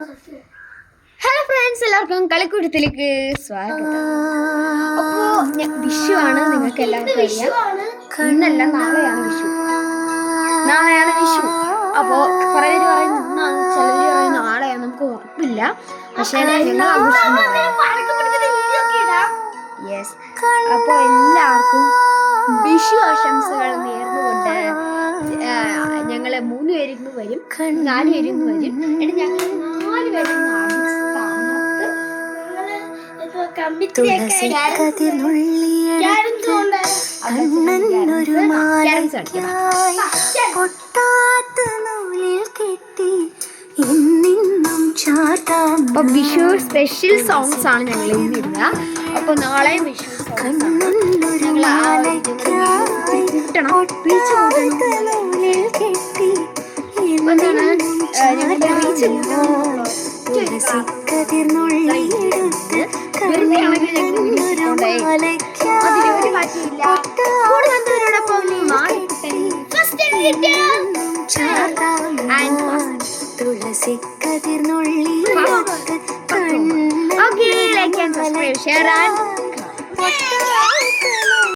Hello friends, എല്ലാവർക്കും കളിക്കൂട്ടത്തിലേക്ക് സ്വാഗതം. അപ്പോൾ വിഷുവാണ്, നിങ്ങൾക്ക് എല്ലാവർക്കും അറിയാം. ഇന്നല്ല, നാളെയാണ് വിഷു. അപ്പോൾ കുറേ പേര് പറയുന്നു ഇന്നാണ്, ചിലർ പറയുന്നു നാളെയാണ്. നമുക്ക് ഉറപ്പില്ല, പക്ഷേ ഞങ്ങൾ യെസ്. അപ്പോൾ എല്ലാവർക്കും വിഷു ആശംസകൾ നേർന്നുകൊണ്ട് ഞങ്ങൾ 3 പേരിന്ന് വരും, 4 പേരിന്ന് വരും. എന്നിട്ട് ഞങ്ങൾ 4 പേരും അപ്പൊ വിഷു സ്പെഷ്യൽ സോങ്സ് ആണ് ഞങ്ങൾ ഇന്നിടുക. അപ്പൊ നാളെ Vishu Okay, like and subscribe, share and